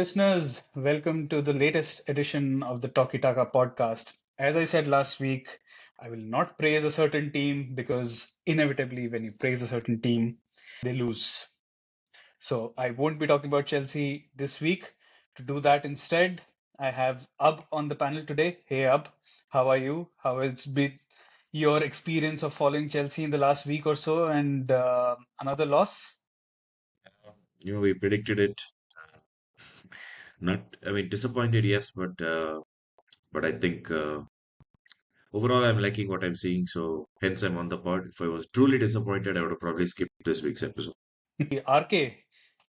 listeners. Welcome to the latest edition of the Talkie Taka podcast. As I said last week, I will not praise a certain team because inevitably, when you praise a certain team, they lose. So I won't be talking about Chelsea this week. To do that instead, I have Ab on the panel today. Hey, Ab, how are you? How has been your experience of following Chelsea in the last week or so and another loss? We predicted it. Not, I mean, disappointed, yes, but I think overall I'm liking what I'm seeing. So hence I'm on the pod. If I was truly disappointed, I would have probably skipped this week's episode. RK,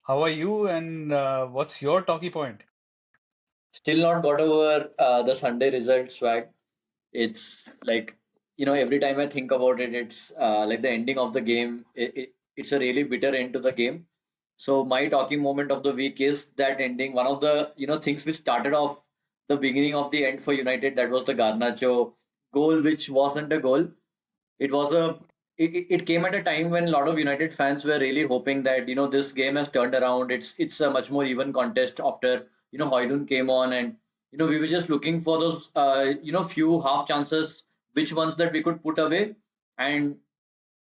how are you and what's your talkie point? Still not got over the Sunday result swag. It's like, every time I think about it, it's like the ending of the game. It's a really bitter end to the game. So my talking moment of the week is that ending. One of the, things which started off the beginning of the end for United, that was the Garnacho goal, which wasn't a goal. It was a it came at a time when a lot of United fans were really hoping that this game has turned around. It's a much more even contest after Højlund came on, and we were just looking for those few half chances, which ones that we could put away, and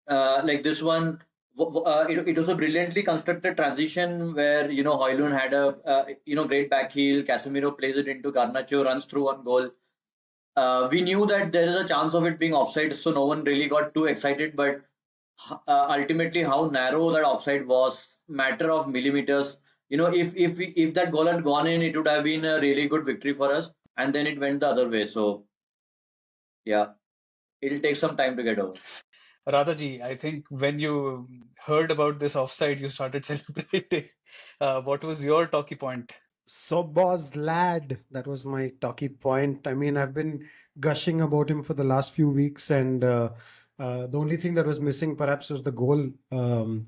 like this one. It was a brilliantly constructed transition where Højlund had a great back heel. Casemiro plays it into Garnacho, runs through one goal. We knew that there is a chance of it being offside, so no one really got too excited. But ultimately, how narrow that offside was, matter of millimeters. If that goal had gone in, it would have been a really good victory for us. And then it went the other way. So yeah, it'll take some time to get over. Radhaji, I think when you heard about this offside, you started celebrating. What was your talkie point? Sobboz lad, that was my talkie point. I mean, I've been gushing about him for the last few weeks, and the only thing that was missing perhaps was the goal.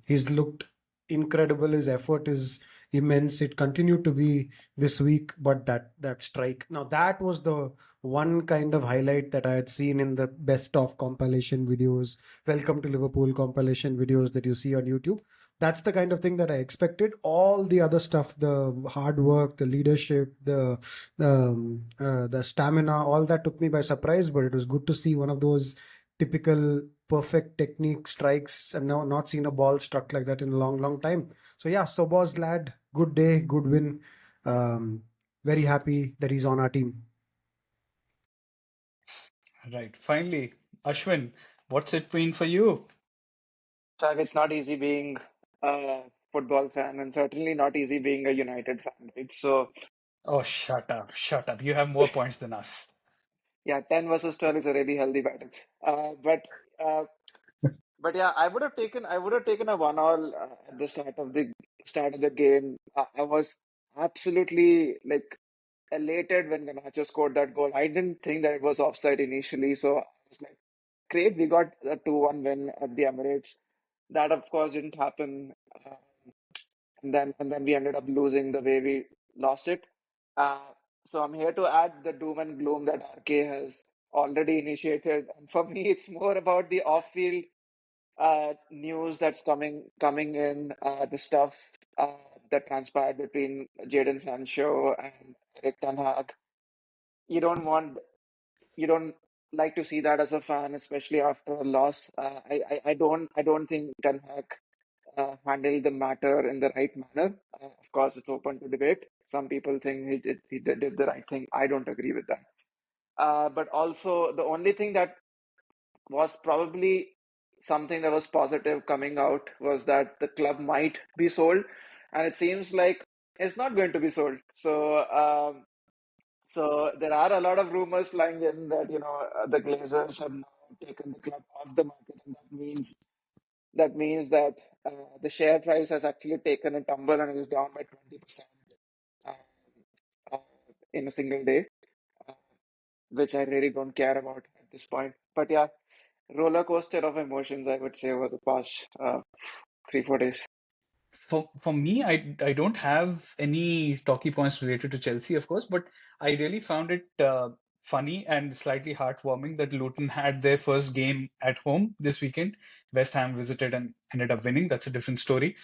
He's looked incredible. His effort is immense. It continued to be this week, but that strike. Now that was the one kind of highlight that I had seen in the best of compilation videos, welcome to Liverpool compilation videos that you see on YouTube. That's the kind of thing that I expected. All the other stuff, the hard work, the leadership, the stamina, all that took me by surprise. But it was good to see one of those typical perfect technique strikes. I've now not seen a ball struck like that in a long, long time. So yeah, Sobos lad, good day, good win. Very happy that he's on our team. Right. Finally, Ashwin, what's it been for you? Chag, it's not easy being a football fan and certainly not easy being a United fan, right? So, Oh, shut up, shut up. You have more points than us. yeah, 10 versus 12 is a really healthy battle. Uh, but uh, but yeah, I would have taken a 1-all at the start of the game. I was absolutely like elated when Garnacho scored that goal. I didn't think that it was offside initially, so I was like, great, we got a 2-1 win at the Emirates. That of course didn't happen. And then we ended up losing the way we lost it. Uh, so I'm here to add the doom and gloom that RK has already initiated. And for me, it's more about the off-field news that's coming in, the stuff that transpired between Jadon Sancho and Erik Ten Hag. You don't want, you don't like to see that as a fan, especially after a loss. I don't think Ten Hag handled the matter in the right manner. Of course, it's open to debate. Some people think he did the right thing. I don't agree with that. But also, the only thing that was probably something that was positive coming out was that the club might be sold, and it seems like it's not going to be sold. So there are a lot of rumors flying in that the Glazers have now taken the club off the market, and that means that the share price has actually taken a tumble and is down by 20% uh, uh, in a single day, uh, which I really don't care about at this point. But yeah, roller coaster of emotions, I would say, over the past 3-4 days. For me, I don't have any talkie points related to Chelsea, of course, but I really found it funny and slightly heartwarming that Luton had their first game at home this weekend. West Ham visited and ended up winning. That's a different story.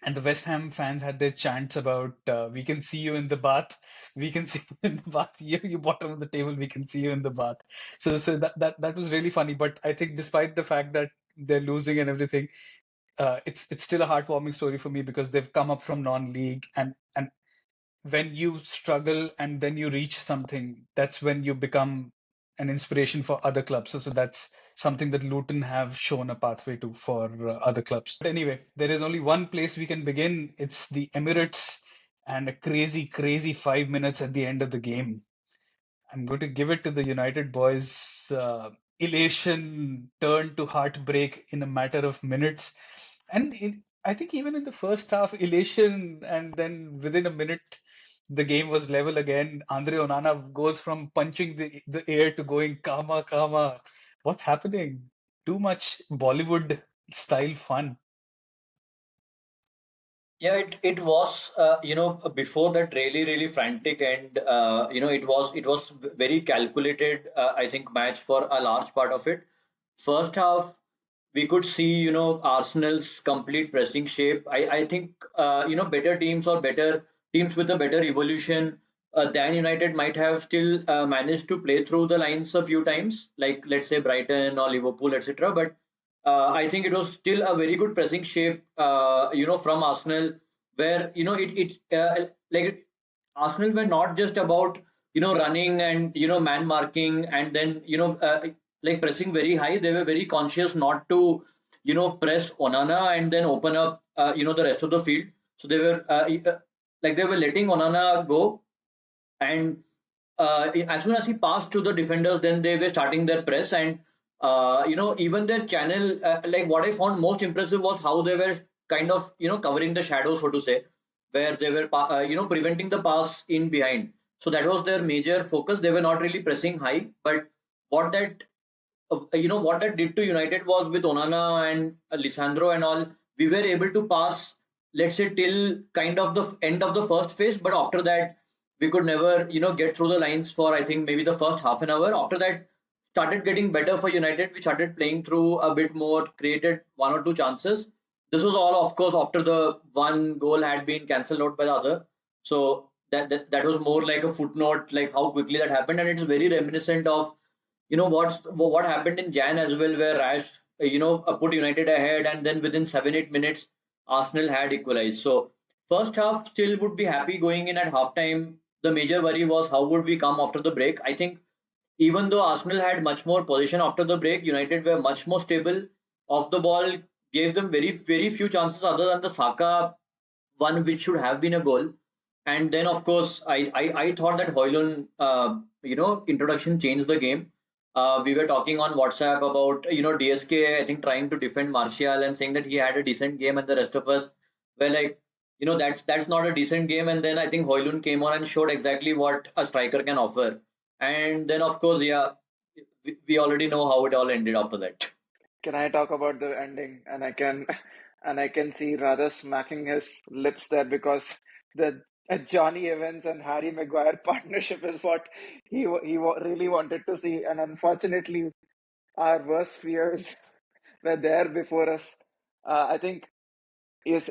And the West Ham fans had their chants about "We can see you in the bath, we can see you in the bath. You bottom of the table, we can see you in the bath." So that was really funny. But I think despite the fact that they're losing and everything, it's still a heartwarming story for me because they've come up from non-league, and when you struggle and then you reach something, that's when you become an inspiration for other clubs. So that's something that Luton have shown a pathway to for other clubs. But anyway, there is only one place we can begin. It's the Emirates and a crazy, crazy 5 minutes at the end of the game. I'm going to give it to the United boys. Elation turned to heartbreak in a matter of minutes. I think even in the first half, elation, and then within a minute, the game was level again. Andre Onana goes from punching the air to going, "Kama, Kama." What's happening? Too much Bollywood style fun. Yeah, it was before that really frantic, and it was very calculated, I think, match for a large part of it. First half, we could see, Arsenal's complete pressing shape. I think, better teams or better teams with a better evolution than United might have still managed to play through the lines a few times, like let's say Brighton or Liverpool, etc. But I think it was still a very good pressing shape, from Arsenal, where like Arsenal were not just about running and man marking and then like pressing very high. They were very conscious not to press Onana and then open up the rest of the field. So they were like they were letting Onana go, and as soon as he passed to the defenders, then they were starting their press, and even their channel, like what I found most impressive was how they were kind of covering the shadows, so to say, where they were preventing the pass in behind. So that was their major focus. They were not really pressing high, but what that what that did to United was with Onana and Lisandro and all, we were able to pass, let's say, till kind of the end of the first phase. But after that, we could never, get through the lines for, I think, maybe the first half an hour. After that, started getting better for United. We started playing through a bit more, created one or two chances. This was all, of course, after the one goal had been cancelled out by the other. So that was more like a footnote, like how quickly that happened, and it's very reminiscent of what happened in Jan as well, where Rash put United ahead, and then within 7-8 minutes Arsenal had equalized. So first half still would be happy going in at halftime. The major worry was how would we come after the break. I think even though Arsenal had much more possession after the break, United were much more stable off the ball, gave them very few chances other than the Saka one which should have been a goal. And then, of course, I thought that Hoylund, introduction changed the game. We were talking on WhatsApp about, DSK, I think, trying to defend Martial and saying that he had a decent game, and the rest of us were like, that's not a decent game. And then I think Hoylund came on and showed exactly what a striker can offer. And then, of course, yeah, we already know how it all ended after that. Can I talk about the ending? And I can, and I can see rather smacking his lips there because the Johnny Evans and Harry Maguire partnership is what really wanted to see, and unfortunately, our worst fears were there before us. I think yes.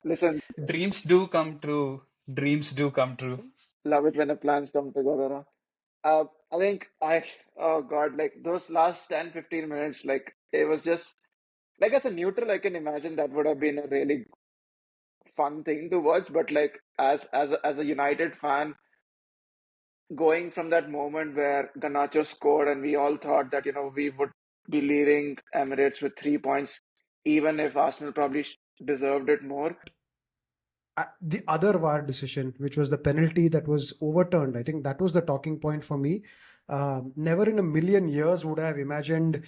Listen, Dreams do come true. Dreams do come true. love it when the plans come together. I think oh God, like those last 10-15 minutes, like it was just like as a neutral, I can imagine that would have been a really fun thing to watch. But like as a United fan, going from that moment where Garnacho scored and we all thought that we would be leaving Emirates with 3 points, even if Arsenal probably deserved it more. The other VAR decision, which was the penalty that was overturned, I think that was the talking point for me. Never in a million years would I have imagined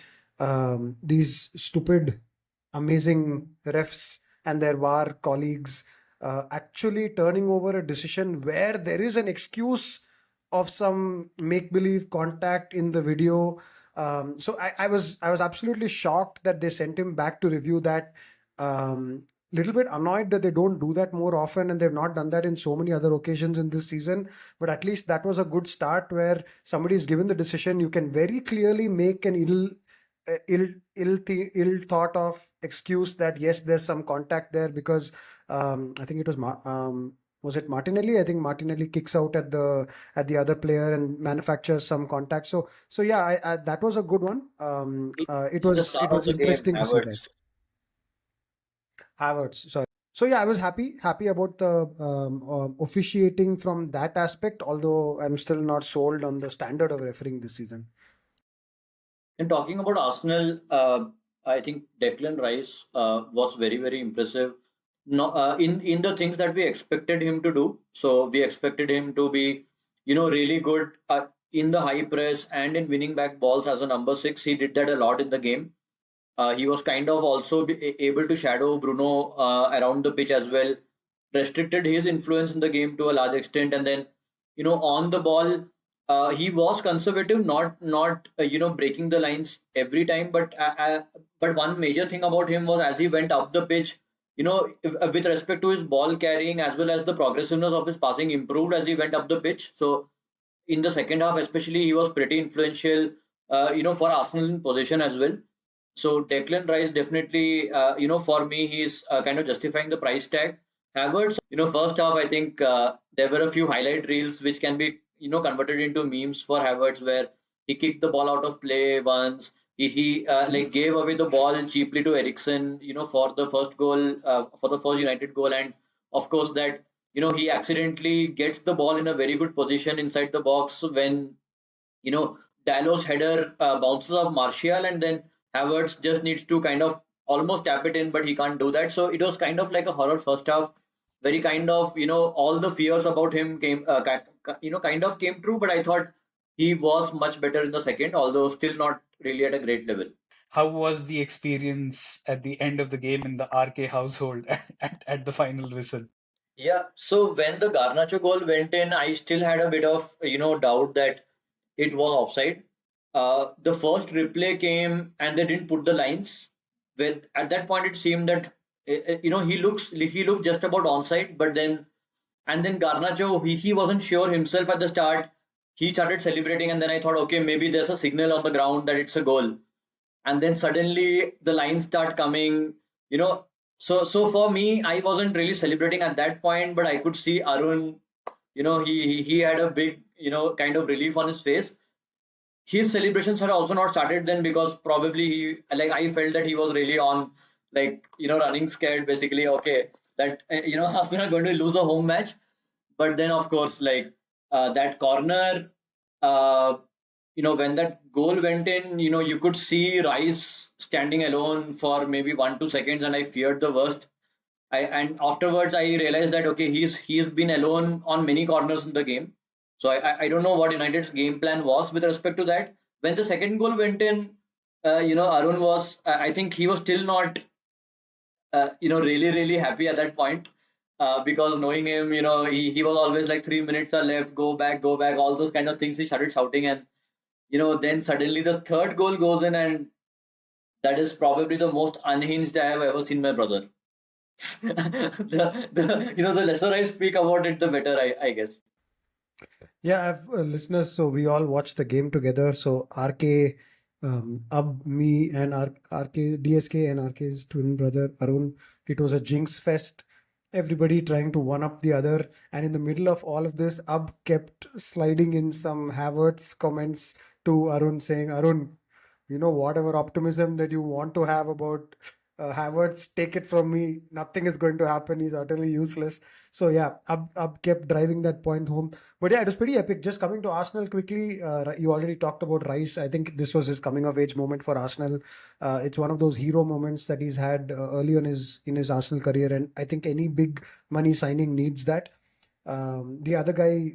these stupid, amazing refs and their VAR colleagues actually turning over a decision where there is an excuse of some make-believe contact in the video. So I was absolutely shocked that they sent him back to review that. Little bit annoyed that they don't do that more often, and they've not done that in so many other occasions in this season. But at least that was a good start where somebody is given the decision. You can very clearly make an ill thought of excuse that yes, there's some contact there because I think it was was it Martinelli? I think Martinelli kicks out at the other player and manufactures some contact. So yeah, that was a good one. It In the was start of the game, interesting to see that. Havertz. Havertz, sorry. So yeah, I was happy about the officiating from that aspect. Although I'm still not sold on the standard of refereeing this season. And talking about Arsenal, I think Declan Rice was very, very impressive. No, in the things that we expected him to do. So we expected him to be, really good in the high press and in winning back balls as a number six. He did that a lot in the game. He was kind of also able to shadow Bruno around the pitch as well, restricted his influence in the game to a large extent, and then on the ball, he was conservative, not breaking the lines every time, but one major thing about him was as he went up the pitch, with respect to his ball carrying as well as the progressiveness of his passing improved as he went up the pitch. So in the second half, especially, he was pretty influential, for Arsenal in possession as well. So Declan Rice definitely, for me, he's kind of justifying the price tag. Havertz, first half, I think there were a few highlight reels which can be, converted into memes for Havertz, where he kicked the ball out of play once. He like gave away the ball cheaply to Eriksen, for the first goal, for the first United goal, and of course that he accidentally gets the ball in a very good position inside the box when you know Dallow's header bounces off Martial, and then Havertz just needs to kind of almost tap it in, but he can't do that. So it was kind of like a horror first half. Very kind of all the fears about him came kind of came true, but I thought he was much better in the second, although still not really at a great level. How was the experience at the end of the game in the RK household at the final whistle? Yeah, so when the Garnacho goal went in, I still had a bit of doubt that it was offside. The first replay came and they didn't put the lines. With at that point, it seemed that he looked just about onside, but then Garnacho he wasn't sure himself at the start. He started celebrating, and then I thought, okay, maybe there's a signal on the ground that it's a goal, and then suddenly the lines start coming. You know, so for me, I wasn't really celebrating at that point, but I could see Arun. He had a big kind of relief on his face. His celebrations had also not started then because probably he like I felt that he was really on like running scared basically. Okay, that Arsenal are going to lose a home match, but then of course like that corner, uh, when that goal went in, you could see Rice standing alone for maybe 1 2 seconds, and I feared the worst. And afterwards I realized that okay, he's been alone on many corners in the game. So I don't know what United's game plan was with respect to that. When the second goal went in, Arun was I think he was still not really happy at that point. Because knowing him, he was always like 3 minutes are left, go back, all those kind of things. He started shouting, and then suddenly the third goal goes in, and that is probably the most unhinged I have ever seen my brother. The lesser I speak about it, the better, I guess. Yeah, I've listeners. So we all watched the game together. So RK, me, and RK, DSK, and RK's twin brother Arun. It was a jinx fest. Everybody trying to one up the other, and in the middle of all of this, Ab kept sliding in some Havertz comments to Arun, saying, "Arun, whatever optimism that you want to have about Havertz, take it from me. Nothing is going to happen. He's utterly useless." So yeah, Ab kept driving that point home. But yeah, it was pretty epic. Just coming to Arsenal quickly, you already talked about Rice. I think this was his coming of age moment for Arsenal. It's one of those hero moments that he's had early on in his Arsenal career, and I think any big money signing needs that. The other guy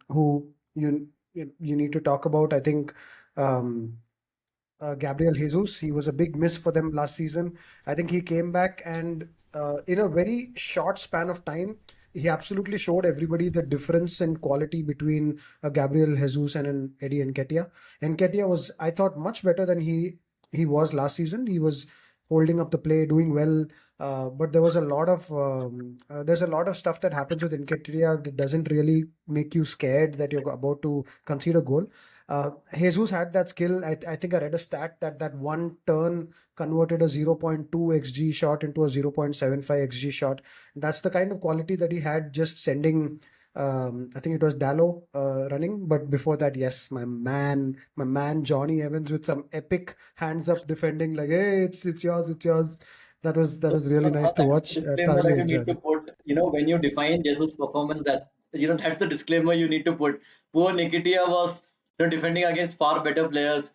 who you need to talk about, I think. Um, Gabriel Jesus. He was a big miss for them last season. I think he came back and in a very short span of time, he absolutely showed everybody the difference in quality between Gabriel Jesus and an Eddie Nketiah. Nketiah was, I thought, much better than he was last season. He was holding up the play, doing well. But there was a lot of there's a lot of stuff that happens with Nketiah that doesn't really make you scared that you're about to concede a goal. Jesus had that skill. I think I read a stat that that one turn converted a 0.2 xg shot into a 0.75 xg shot. That's the kind of quality that he had just sending. I think it was Dallo running, but before that, yes, my man Johnny Evans with some epic hands up defending, like, hey, it's yours, it's yours. That was really nice to That's the watch. disclaimer Thoroughly that you need enjoyed to it. put, when you define Jesus' performance, that, that's the disclaimer you need to put. Poor Nikitia was, defending against far better players.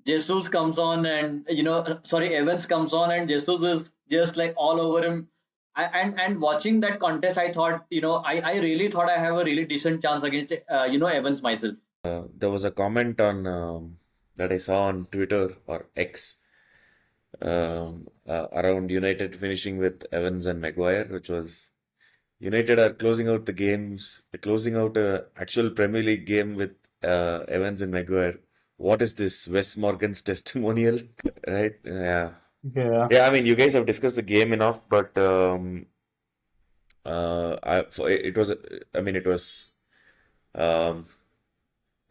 Jesus comes on and, sorry, Evans comes on and Jesus is just like all over him. And watching that contest, I thought, I really thought I have a really decent chance against, Evans myself. There was a comment on that I saw on Twitter or X around United finishing with Evans and Maguire, which was United are closing out the games, closing out a actual Premier League game with Evans and Maguire. What is this? Wes Morgan's testimonial, right? Yeah, Yeah. yeah. I mean, you guys have discussed the game enough, but it was. I mean, it was. Um,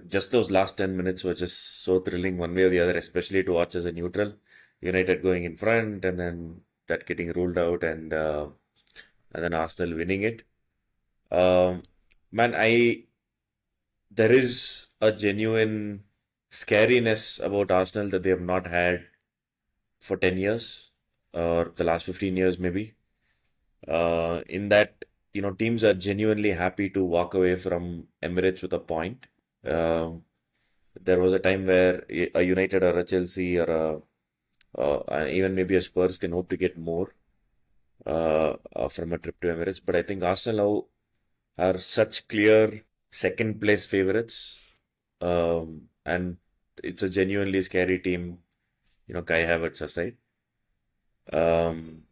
just those last 10 minutes were just so thrilling one way or the other, especially to watch as a neutral. United going in front and then that getting ruled out and then Arsenal winning it. Um, man, there is a genuine scariness about Arsenal that they have not had for 10 years or the last 15 years maybe. In that, teams are genuinely happy to walk away from Emirates with a point. Um, There was a time where a United or a Chelsea or and even maybe a Spurs can hope to get more from a trip to Emirates. But I think Arsenal now are such clear second place favorites, and it's a genuinely scary team. Kai Havertz aside, um,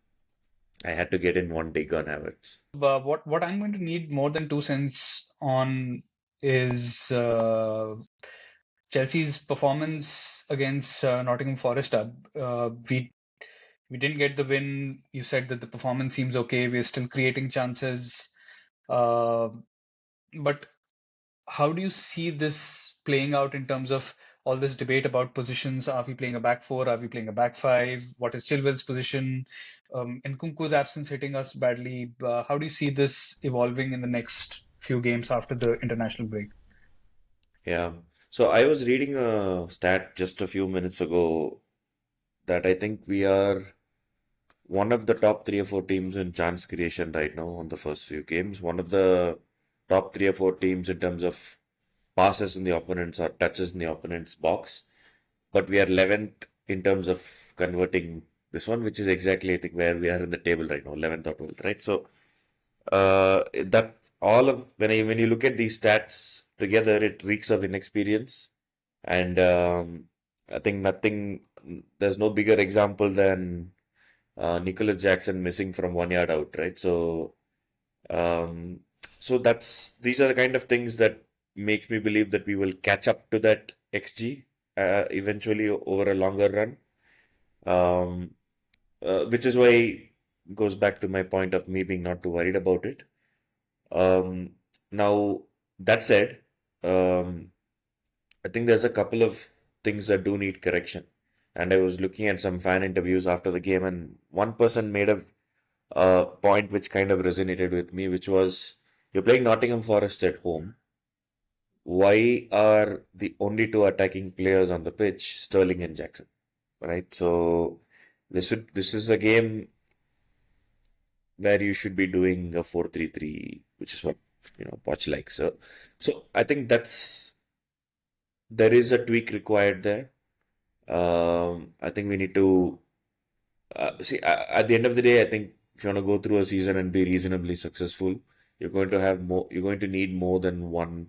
I had to get in one dig on Havertz. But what I'm going to need more than 2 cents on is Chelsea's performance against Nottingham Forest. We didn't get the win. You said that the performance seems okay. We're still creating chances. Uh, but how do you see this playing out in terms of all this debate about positions? Are we playing a back four? Are we playing a back five? What is Chilwell's position? Nkunku's absence hitting us badly. How do you see this evolving in the next few games after the international break? Yeah. So I was reading a stat just a few minutes ago that I think we are one of the top three or four teams in chance creation right now on the first few games. One of the top three or four teams in terms of passes in the opponent's or touches in the opponent's box. But we are 11th in terms of converting this one, which is exactly I think where we are in the table right now, 11th or 12th, right? So that all of when you look at these stats together, it reeks of inexperience, and I think nothing. There's no bigger example than Nicholas Jackson missing from 1 yard out, right? Um, so these are the kind of things that makes me believe that we will catch up to that XG eventually over a longer run. Which is why goes back to my point of me being not too worried about it. Um, Now that said, um, I think there's a couple of things that do need correction. And I was looking at some fan interviews after the game, and one person made a point which kind of resonated with me, which was you're playing Nottingham Forest at home. Why are the only two attacking players on the pitch Sterling and Jackson? Right? So this is a game where you should be doing a 4-3-3, which is what Poch likes. So I think there is a tweak required there. I think we need to see at the end of the day. I think if you want to go through a season and be reasonably successful, you're going to have more. You're going to need more than one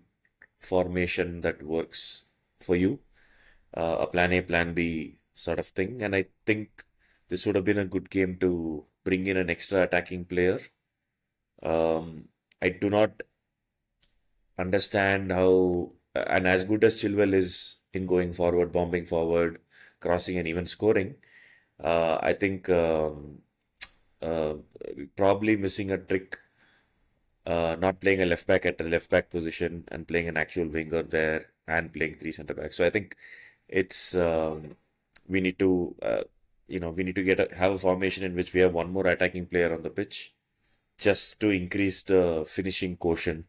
formation that works for you. A plan A, plan B sort of thing. And I think this would have been a good game to bring in an extra attacking player. I do not understand how, and as good as Chilwell is in going forward, bombing forward, crossing, and even scoring, I think uh, probably missing a trick, not playing a left back at the left back position and playing an actual winger there and playing three centre backs. So I think it's we need to we need to have a formation in which we have one more attacking player on the pitch just to increase the finishing quotient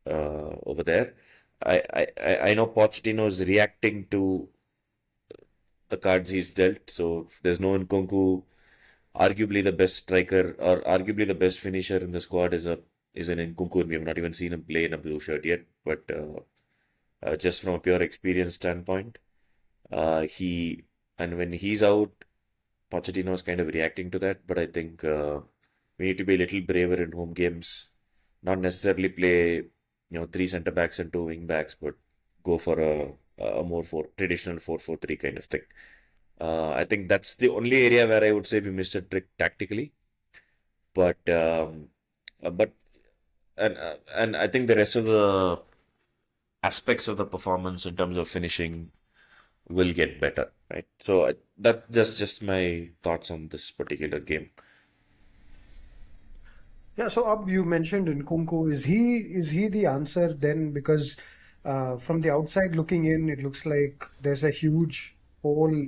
over there. I know Pochettino is reacting to the cards he's dealt. So if there's no Nkunku, arguably the best striker or arguably the best finisher in the squad is an Nkunku, and we have not even seen him play in a blue shirt yet. But just from a pure experience standpoint, he and when he's out, Pochettino is kind of reacting to that. But I think we need to be a little braver in home games, not necessarily play three centre backs and two wing backs, but go for a more traditional 4-4-3 kind of thing. I think that's the only area where I would say we missed a trick tactically. But but and I think the rest of the aspects of the performance in terms of finishing will get better, right? So that's just my thoughts on this particular game. Yeah, so you mentioned Nkunku. Is he the answer then? Because from the outside looking in, it looks like there's a huge hole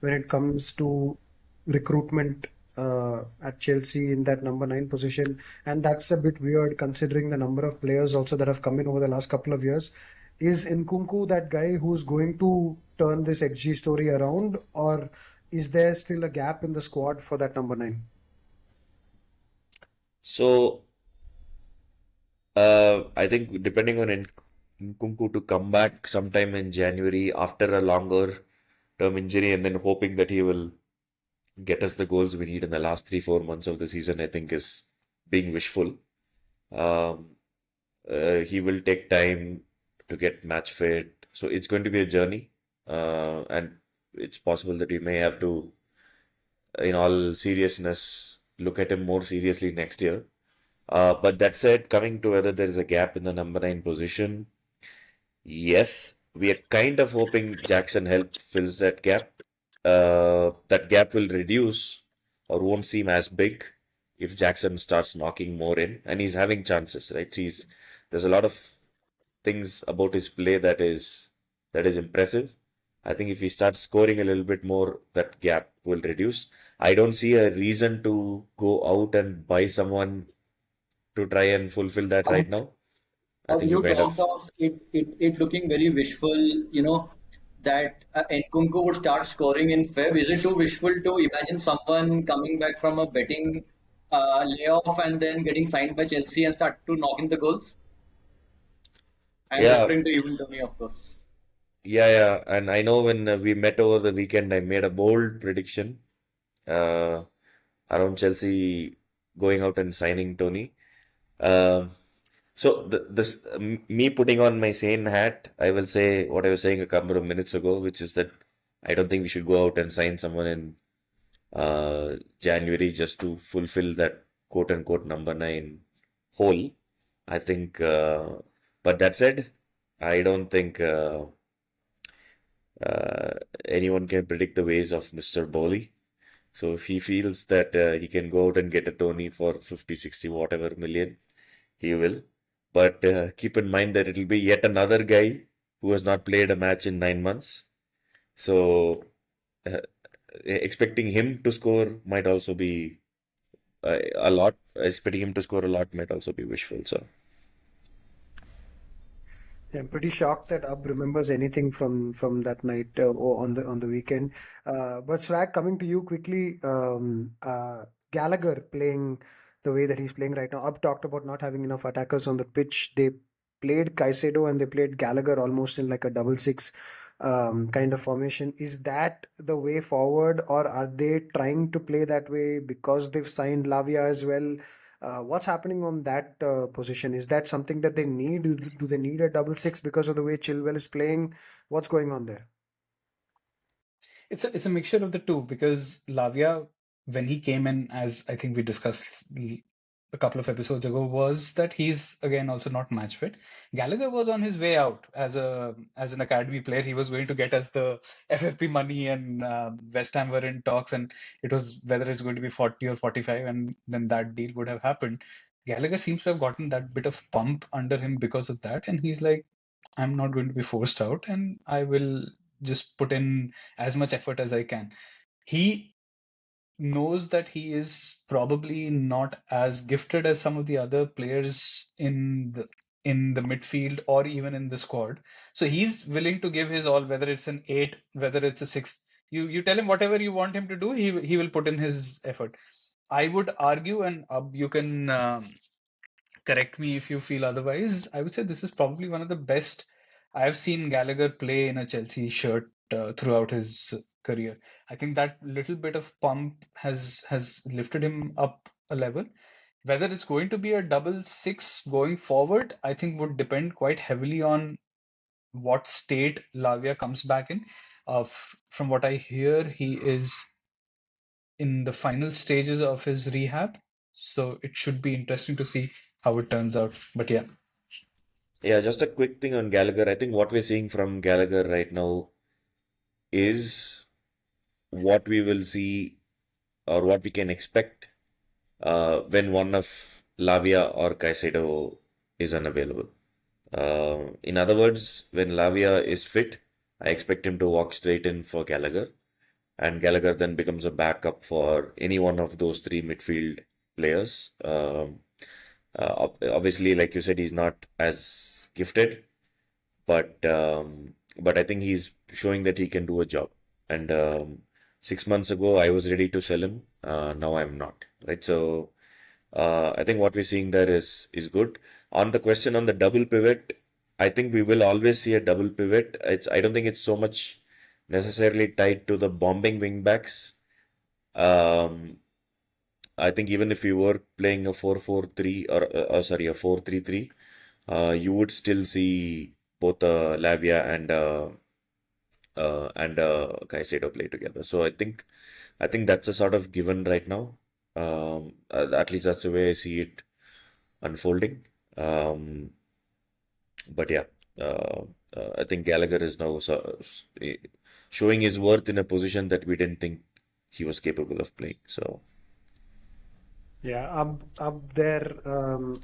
when it comes to recruitment at Chelsea in that number 9 position, and that's a bit weird considering the number of players also that have come in over the last couple of years. Is Nkunku that guy who's going to turn this XG story around, or is there still a gap in the squad for that number 9? So I think depending on Nkunku to come back sometime in January after a longer term injury, and then hoping that he will get us the goals we need in the last 3-4 months of the season, I think is being wishful. Um, he will take time to get match fit, so it's going to be a journey, and it's possible that we may have to, in all seriousness, look at him more seriously next year. But that said, coming to whether there is a gap in the number 9 position, yes, we are kind of hoping Jackson help fills that gap. That gap will reduce or won't seem as big if Jackson starts knocking more in, and he's having chances, right? There's a lot of things about his play that is impressive. I think if he starts scoring a little bit more, that gap will reduce. I don't see a reason to go out and buy someone to try and fulfill that right now. I think you You kind talked of of it looking very wishful, that Nkunku would start scoring in Feb. Is it too wishful to imagine someone coming back from a betting layoff and then getting signed by Chelsea and start to knock in the goals? I'm yeah, referring to even Tony, of course. yeah. And I know when we met over the weekend, I made a bold prediction uh, around Chelsea going out and signing Tony. Um So me putting on my sane hat, I will say what I was saying a couple of minutes ago, which is that I don't think we should go out and sign someone in January just to fulfill that quote unquote number 9 hole. I think, but that said, I don't think anyone can predict the ways of Mr. Bowley. So if he feels that he can go out and get a Tony for 50, 60, whatever million, he will. But keep in mind that it'll be yet another guy who has not played a match in 9 months. So uh, expecting him to score might also be a lot. Expecting him to score a lot might also be wishful. So Yeah, I'm pretty shocked that Ab remembers anything from that night or on the weekend. But Swag, coming to you quickly, Gallagher playing the way that he's playing right now. Ab talked about not having enough attackers on the pitch. They played Caicedo and they played Gallagher almost in like a double six kind of formation. Is that the way forward, or are they trying to play that way because they've signed Lavia as well? What's happening on that position? Is that something that they need? Do they need a double six because of the way Chilwell is playing? What's going on there? It's a mixture of the two because Lavia, when he came in, as I think we discussed a couple of episodes ago, was that he's again also not match fit. Gallagher was on his way out as an academy player. He was going to get us the FFP money, and West Ham were in talks, and it was whether it's going to be 40 or 45, and then that deal would have happened. Gallagher seems to have gotten that bit of pump under him because of that, and he's like I'm not going to be forced out, and I will just put in as much effort as I can. He knows that he is probably not as gifted as some of the other players in the midfield or even in the squad. So he's willing to give his all, whether it's an 8, whether it's a 6. You tell him whatever you want him to do, he will put in his effort. I would argue, and you can correct me if you feel otherwise. I would say this is probably one of the best I've seen Gallagher play in a Chelsea shirt throughout his career. I think that little bit of pump has lifted him up a level. Whether it's going to be a double six going forward, I think would depend quite heavily on what state Lavia comes back in. From what I hear, he is in the final stages of his rehab, so it should be interesting to see how it turns out. But yeah. Yeah, just a quick thing on Gallagher. I think what we're seeing from Gallagher right now is what we will see or what we can expect when one of Lavia or Caicedo is unavailable. In other words, when Lavia is fit, I expect him to walk straight in for Gallagher, and Gallagher then becomes a backup for any one of those three midfield players. Obviously, like you said, he's not as gifted, but I think he's showing that he can do a job. And 6 months ago, I was ready to sell him. Now I'm not. Right. So I think what we're seeing there is good. On the question on the double pivot, I think we will always see a double pivot. I don't think it's so much necessarily tied to the bombing wing backs. Um, I think even if you were playing a 4-4-3 or sorry, a 4-3-3, you would still see both Lavia and Caicedo play together. So I think that's a sort of given right now. At least that's the way I see it unfolding. Um, but yeah, I think Gallagher is now showing his worth in a position that we didn't think he was capable of playing. So Yeah, up there,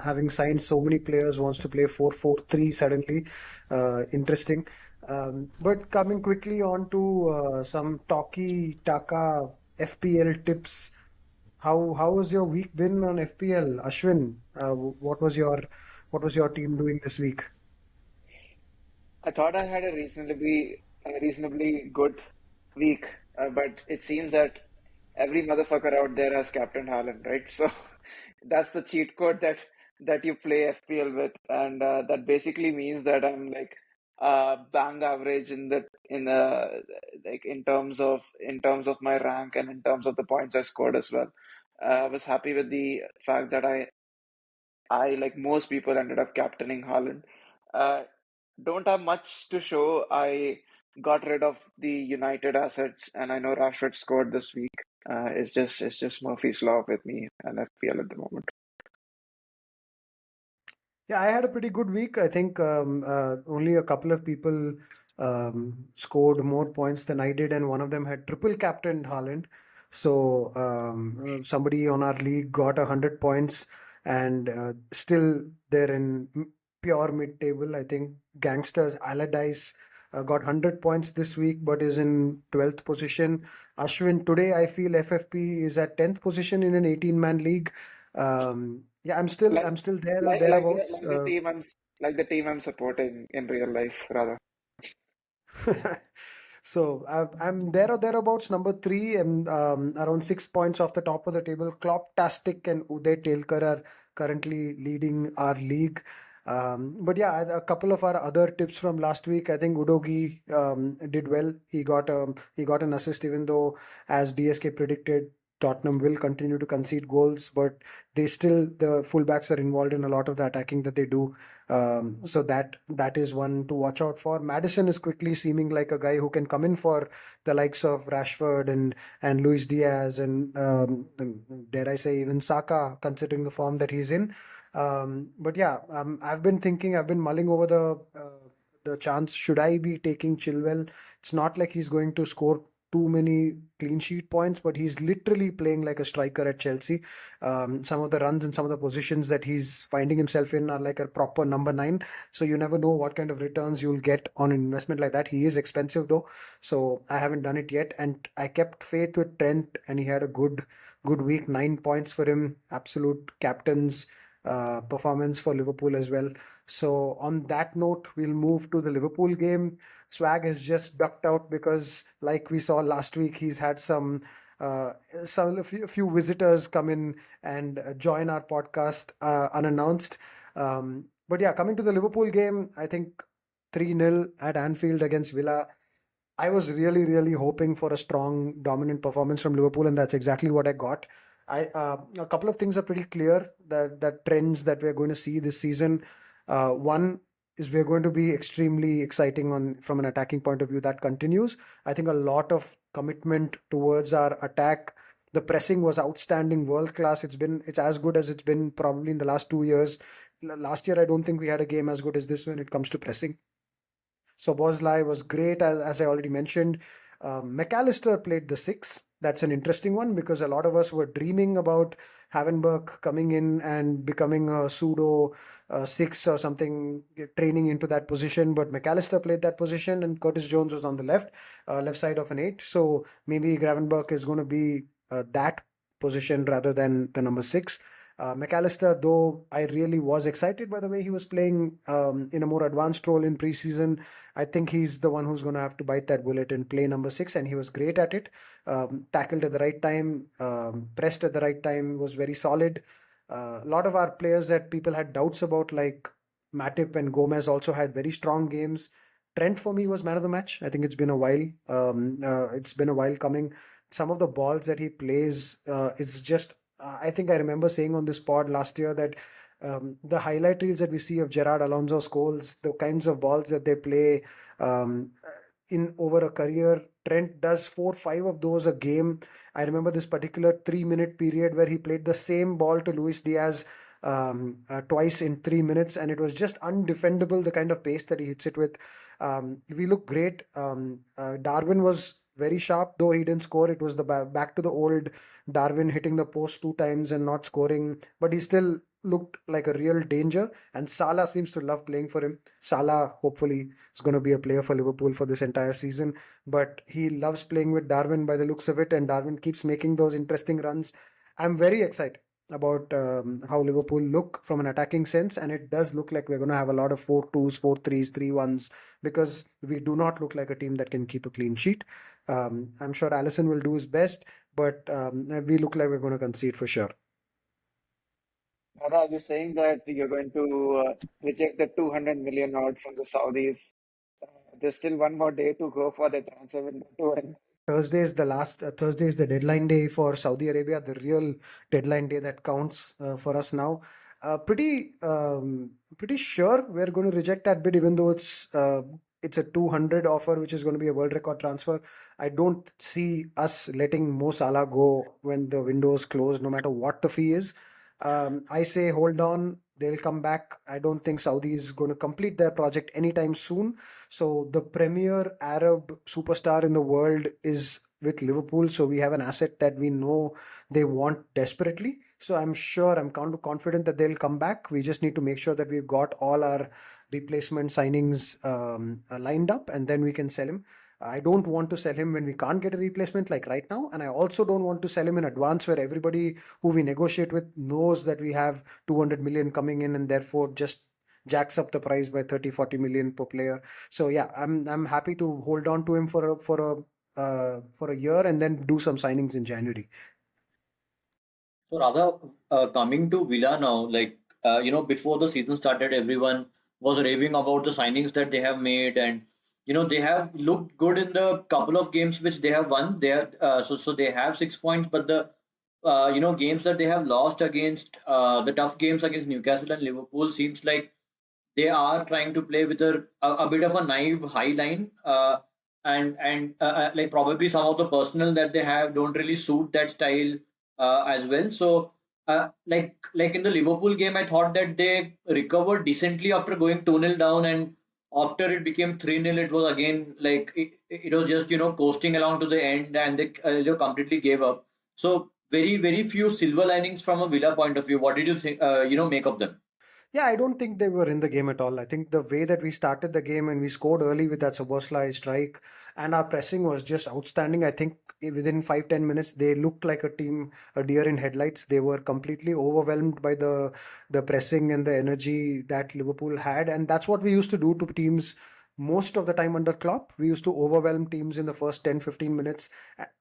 having signed so many players, wants to play 4-4-3 suddenly. Interesting. But coming quickly on to some Talkie Taka FPL tips. How was your week been on FPL, Ashwin? What was your team doing this week? I thought I had a reasonably good week, but it seems that every motherfucker out there has Captain Haaland, right? So that's the cheat code that you play FPL with, and that basically means that I'm like bang average in the like in terms of my rank and in terms of the points I scored as well. I was happy with the fact that I like most people ended up captaining Haaland. Uh, don't have much to show. I got rid of the United assets, and I know Rashford scored this week. It's just Murphy's law with me and FPL at the moment. Yeah, I had a pretty good week. I think only a couple of people scored more points than I did, and one of them had triple captained Haaland. So somebody on our league got 100 points, and still they're in pure mid-table. I think Gangsters Allardyce got 100 points this week, but is in 12th position. Ashwin, today I feel FFP is at 10th position in an 18-man league. Yeah, I'm still Like I'm still there or like like the thereabouts. like the team I'm supporting in real life rather. So I'm there or thereabouts, number three, and around 6 points off the top of the table. Klopp-tastic and Uday Telkar are currently leading our league. But yeah, a couple of our other tips from last week. I think Udogi did well. He got an assist, even though, as DSK predicted, Tottenham will continue to concede goals, but the fullbacks are involved in a lot of the attacking that they do. So that is one to watch out for. Madison is quickly seeming like a guy who can come in for the likes of Rashford and Luis Diaz and dare I say even Saka, considering the form that he's in. But yeah, I've been mulling over the chance. Should I be taking Chilwell? It's not like he's going to score too many clean sheet points, but he's literally playing like a striker at Chelsea. Some of the runs and some of the positions that he's finding himself in are like a proper number nine. So you never know what kind of returns you'll get on an investment like that. He is expensive though, so I haven't done it yet. And I kept faith with Trent, and he had a good week. 9 points for him. Absolute captain's performance for Liverpool as well. So on that note, we'll move to the Liverpool game. Swag has just ducked out because, like we saw last week, he's had uh, a few visitors come in and join our podcast unannounced. But yeah, coming to the Liverpool game, I think 3-0 at Anfield against Villa. I was really, really hoping for a strong, dominant performance from Liverpool, and that's exactly what I got. A couple of things are pretty clear that trends that we're going to see this season. One is we're going to be extremely exciting on from an attacking point of view. That continues. I think a lot of commitment towards our attack. The pressing was outstanding, world class. It's as good as it's been probably in the last 2 years. Last year, I don't think we had a game as good as this when it comes to pressing. So Bosley was great, as I already mentioned. McAllister played the six. That's an interesting one because a lot of us were dreaming about Havenberg coming in and becoming a pseudo six or something, training into that position. But McAllister played that position, and Curtis Jones was on the left side of an eight. So maybe Gravenberg is going to be that position rather than the number six. McAllister, though, I really was excited by the way he was playing in a more advanced role in preseason. I think he's the one who's going to have to bite that bullet and play number six, and he was great at it. Tackled at the right time, pressed at the right time, was very solid. A lot of our players that people had doubts about, like Matip and Gomez, also had very strong games. Trent for me was man of the match. I think it's been a while. It's been a while coming. Some of the balls that he plays is just. I think I remember saying on this pod last year that the highlight reels that we see of Gerard Alonso goals, the kinds of balls that they play um, in over a career. Trent does 4, 5 of those a game. I remember this particular 3 minute period where he played the same ball to Luis Diaz twice in 3 minutes, and it was just undefendable the kind of pace that he hits it with. We look great. Darwin was very sharp, though he didn't score. It was the back to the old Darwin hitting the post 2 times and not scoring, but he still looked like a real danger. And Salah seems to love playing for him. Salah hopefully is going to be a player for Liverpool for this entire season, but he loves playing with Darwin by the looks of it, and Darwin keeps making those interesting runs. I'm very excited about how Liverpool look from an attacking sense, and it does look like we're going to have a lot of 4-2s, 4-3s, 3-1s, because we do not look like a team that can keep a clean sheet. I'm sure Allison will do his best, but we look like we're going to concede for sure. Nada, are you saying that you're going to reject the 200 million odd from the Saudis? There's still one more day to go for the transfer window to end. Thursday is the deadline day for Saudi Arabia, the real deadline day that counts for us now. Pretty sure we're going to reject that bid, even though it's a 200 offer, which is going to be a world record transfer. I don't see us letting Mo Salah go when the window is closed, no matter what the fee is. I say hold on, they'll come back. I don't think Saudi is going to complete their project anytime soon. So the premier Arab superstar in the world is with Liverpool. So we have an asset that we know they want desperately. So I'm confident that they'll come back. We just need to make sure that we've got all our replacement signings lined up, and then we can sell him. I don't want to sell him when we can't get a replacement like right now. And I also don't want to sell him in advance where everybody who we negotiate with knows that we have 200 million coming in, and therefore just jacks up the price by 30-40 million per player. So yeah, I'm happy to hold on to him for a year and then do some signings in January. So rather, coming to Villa now, before the season started, everyone was raving about the signings that they have made, and they have looked good in the couple of games which they have won. They are so they have 6 points, but the games that they have lost against the tough games against Newcastle and Liverpool seems like they are trying to play with a bit of a naive high line, and like probably some of the personnel that they have don't really suit that style as well. So like in the Liverpool game, I thought that they recovered decently after going 2-0 down, and After it became 3-0, it was again like it was just coasting along to the end, and they completely gave up. So very few silver linings from a Villa point of view. What did you think? Make of them? Yeah, I don't think they were in the game at all. I think the way that we started the game and we scored early with that Soboslai strike and our pressing was just outstanding. I think within 5-10 minutes they looked like a team, a deer in headlights. They were completely overwhelmed by the pressing and the energy that Liverpool had, and that's what we used to do to teams most of the time under Klopp. We used to overwhelm teams in the first 10-15 minutes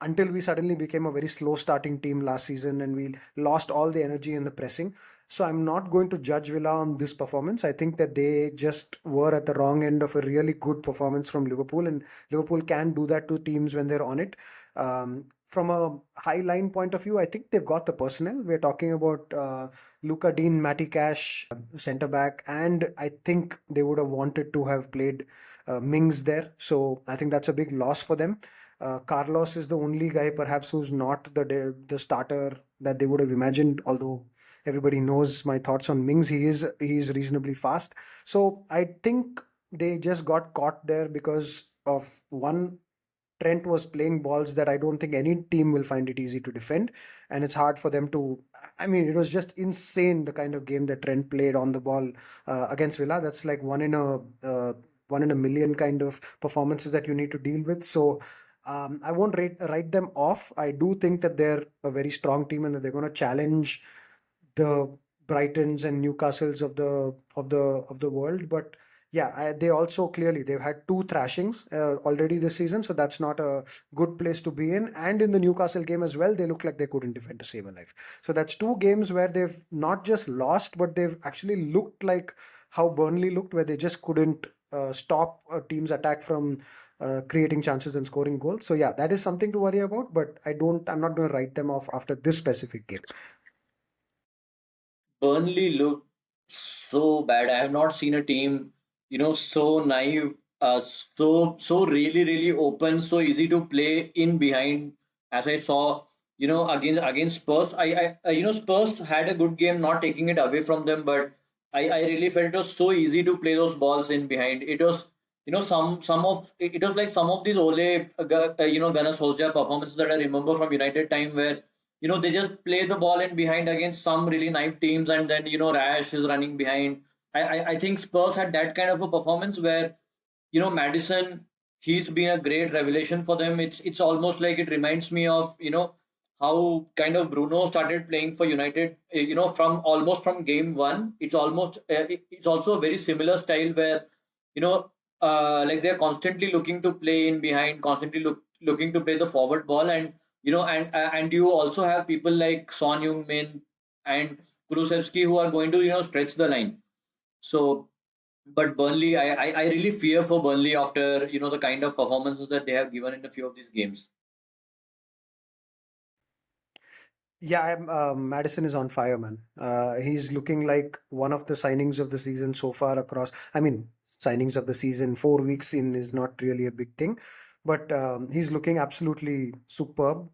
until we suddenly became a very slow starting team last season and we lost all the energy in the pressing. So I'm not going to judge Villa on this performance. I think that they just were at the wrong end of a really good performance from Liverpool, and Liverpool can do that to teams when they're on it. From a high line point of view, I think they've got the personnel. We're talking about Luca Dean, Matty Cash, centre back, and I think they would have wanted to have played Mings there. So I think that's a big loss for them. Carlos is the only guy perhaps who's not the starter that they would have imagined, although everybody knows my thoughts on Mings. He is reasonably fast. So I think they just got caught there because of one. Trent was playing balls that I don't think any team will find it easy to defend, and it's hard for them to. I mean, it was just insane the kind of game that Trent played on the ball against Villa. That's like one in a million kind of performances that you need to deal with. So I won't write them off. I do think that they're a very strong team and that they're going to challenge the Brightons and Newcastles of the world. But yeah, they also clearly they've had two thrashings already this season, so that's not a good place to be in. And in the Newcastle game as well, they look like they couldn't defend to save a life. So that's two games where they've not just lost, but they've actually looked like how Burnley looked, where they just couldn't stop a team's attack from creating chances and scoring goals. So yeah, that is something to worry about. But I'm not going to write them off after this specific game. Burnley looked so bad. I have not seen a team, so naive, so really open, so easy to play in behind. As I saw, against Spurs, Spurs had a good game, not taking it away from them, but I really felt it was so easy to play those balls in behind. It was, some of it was like some of these Gunnar Solskjaer performances that I remember from United time where they just play the ball in behind against some really naive teams, and then Rash is running behind. I think Spurs had that kind of a performance where Madison, he's been a great revelation for them. It's almost like it reminds me of how kind of Bruno started playing for United, from almost from game one. It's almost it's also a very similar style where you know like they're constantly looking to play in behind, constantly looking to play the forward ball, and and you also have people like Son Heung-min and Kulusevski who are going to stretch the line. So, but Burnley, I really fear for Burnley after the kind of performances that they have given in a few of these games. Yeah, Madison is on fire, man. He's looking like one of the signings of the season so far across. I mean, signings of the season, 4 weeks in is not really a big thing, but he's looking absolutely superb.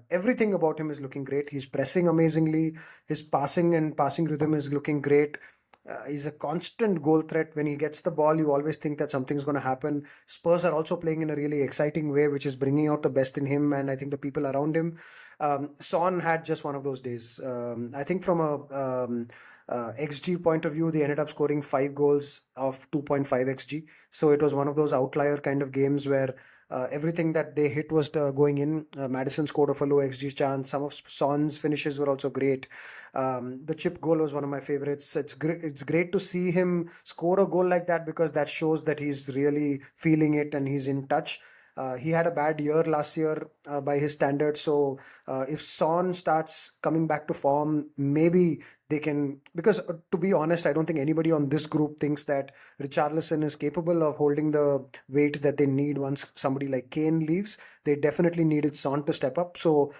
Everything about him is looking great. He's pressing amazingly. His passing and passing rhythm is looking great. He's a constant goal threat. When he gets the ball, you always think that something's going to happen. Spurs are also playing in a really exciting way, which is bringing out the best in him and I think the people around him. Son had just one of those days. I think from a XG point of view, they ended up scoring 5 goals of 2.5 XG. So it was one of those outlier kind of games where everything that they hit was going in. Madison scored a low XG chance. Some of Son's finishes were also great. The chip goal was one of my favorites. It's great to see him score a goal like that because that shows that he's really feeling it and he's in touch. He had a bad year last year by his standards. So if Son starts coming back to form, maybe they can. Because to be honest, I don't think anybody on this group thinks that Richarlison is capable of holding the weight that they need once somebody like Kane leaves. They definitely needed Son to step up. So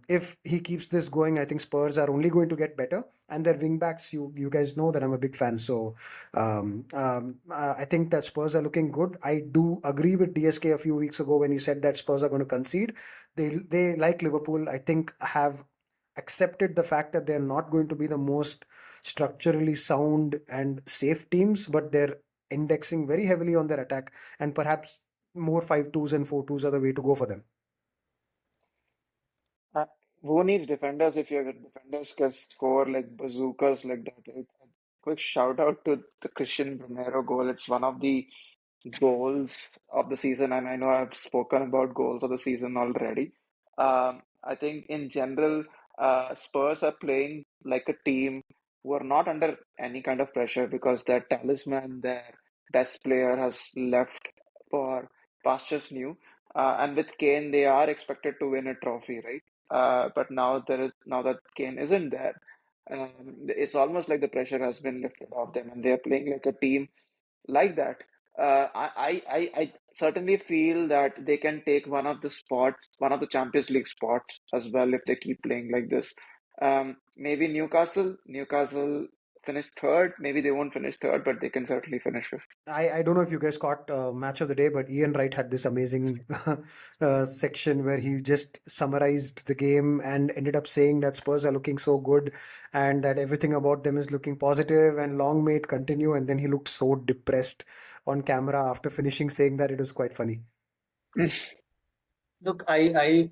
if he keeps this going, I think Spurs are only going to get better. And their wingbacks, you guys know that I'm a big fan. So I think that Spurs are looking good. I do agree with DSK a few weeks ago when he said that Spurs are going to concede. They like Liverpool, I think, have accepted the fact that they're not going to be the most structurally sound and safe teams, but they're indexing very heavily on their attack, and perhaps more 5-2s and 4-2s are the way to go for them. Uh, who needs defenders if your defenders can score like bazookas like that? Right? Quick shout out to the Christian Romero goal. It's one of the goals of the season, and I know I've spoken about goals of the season already. I think in general, Spurs are playing like a team who are not under any kind of pressure because their talisman, their best player, has left for pastures new. And with Kane, they are expected to win a trophy, right? But now that Kane isn't there, it's almost like the pressure has been lifted off them, and they're playing like a team like that. I certainly feel that they can take one of the spots, one of the Champions League spots as well if they keep playing like this. Maybe Newcastle finish third. Maybe they won't finish third, but they can certainly finish fifth. I don't know if you guys caught match of the day, but Ian Wright had this amazing section where he just summarized the game and ended up saying that Spurs are looking so good and that everything about them is looking positive and long may it continue. And then he looked so depressed on camera after finishing saying that. It was quite funny. Look, I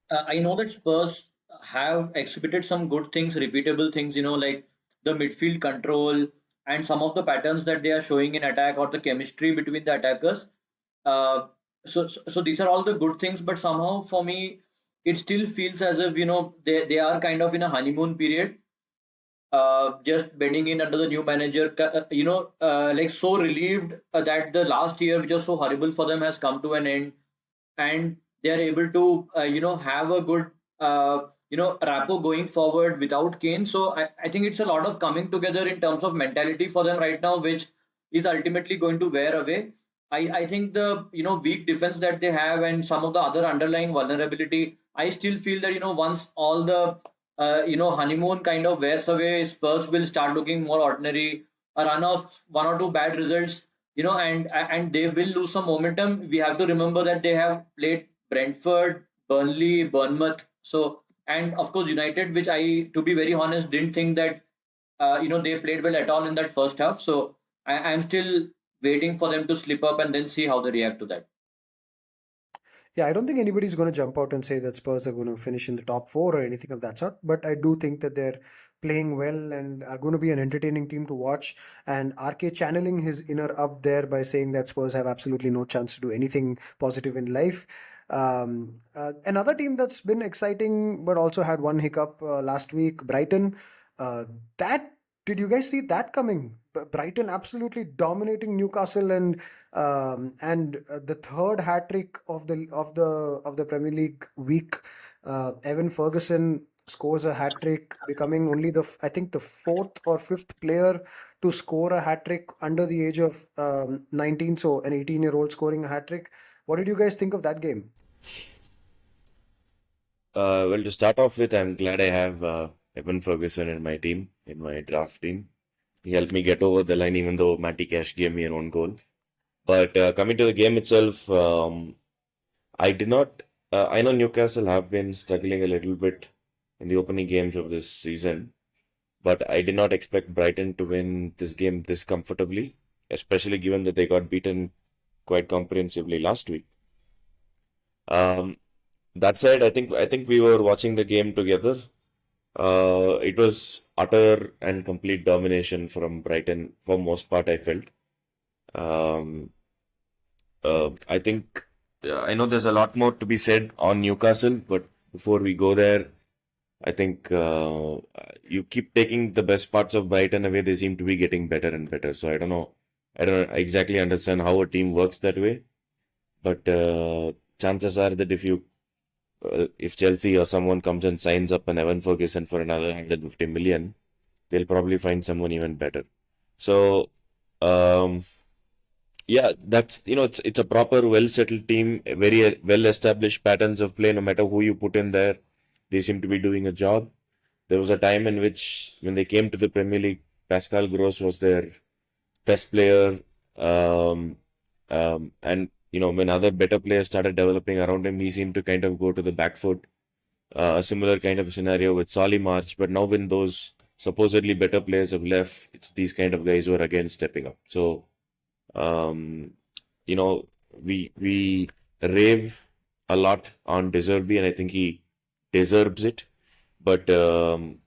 know that Spurs have exhibited some good things, repeatable things, like the midfield control and some of the patterns that they are showing in attack or the chemistry between the attackers. Uh, so these are all the good things, but somehow for me, it still feels as if they are kind of in a honeymoon period, just bedding in under the new manager. Like so relieved that the last year, which was so horrible for them, has come to an end, and they are able to have a good rapport going forward without Kane. So I think it's a lot of coming together in terms of mentality for them right now, which is ultimately going to wear away. I think the weak defense that they have and some of the other underlying vulnerability, I still feel that once all the honeymoon kind of wears away, Spurs will start looking more ordinary. A run of one or two bad results, and they will lose some momentum. We have to remember that they have played Brentford, Burnley, Bournemouth, so, and of course United, which I, to be very honest, didn't think that they played well at all in that first half. So I'm still waiting for them to slip up and then see how they react to that. Yeah, I don't think anybody's going to jump out and say that Spurs are going to finish in the top four or anything of that sort. But I do think that they're playing well and are going to be an entertaining team to watch. And RK channeling his inner up there by saying that Spurs have absolutely no chance to do anything positive in life. Another team that's been exciting but also had one hiccup last week, Brighton. That did you guys see that coming? Brighton absolutely dominating Newcastle and the third hat trick of the Premier League week. Evan Ferguson scores a hat trick, becoming only I think the fourth or fifth player to score a hat trick under the age of 19. So an 18-year-old scoring a hat trick. What did you guys think of that game? Well, to start off with, I'm glad I have Evan Ferguson in my team, in my draft team. He helped me get over the line, even though Matty Cash gave me an own goal. But coming to the game itself, I did not. I know Newcastle have been struggling a little bit in the opening games of this season, but I did not expect Brighton to win this game this comfortably, especially given that they got beaten quite comprehensively last week. Um, that said, I think we were watching the game together. It was utter and complete domination from Brighton for most part, I felt. Um, I think I know there's a lot more to be said on Newcastle, but before we go there, I think you keep taking the best parts of Brighton away. They seem to be getting better and better. So I don't know. I don't exactly understand how a team works that way, but chances are that if Chelsea or someone comes and signs up an Evan Ferguson for another 150 million, they'll probably find someone even better. So, um, yeah, that's it's a proper, well settled team, very well established patterns of play. No matter who you put in there, they seem to be doing a job. There was a time in which, when they came to the Premier League, Pascal Gross was their best player, and when other better players started developing around him, he seemed to kind of go to the back foot. A similar kind of scenario with Solly March, but now when those supposedly better players have left, it's these kind of guys who are again stepping up. So Um, you know, we rave a lot on Deserby, and I think he deserves it. But um,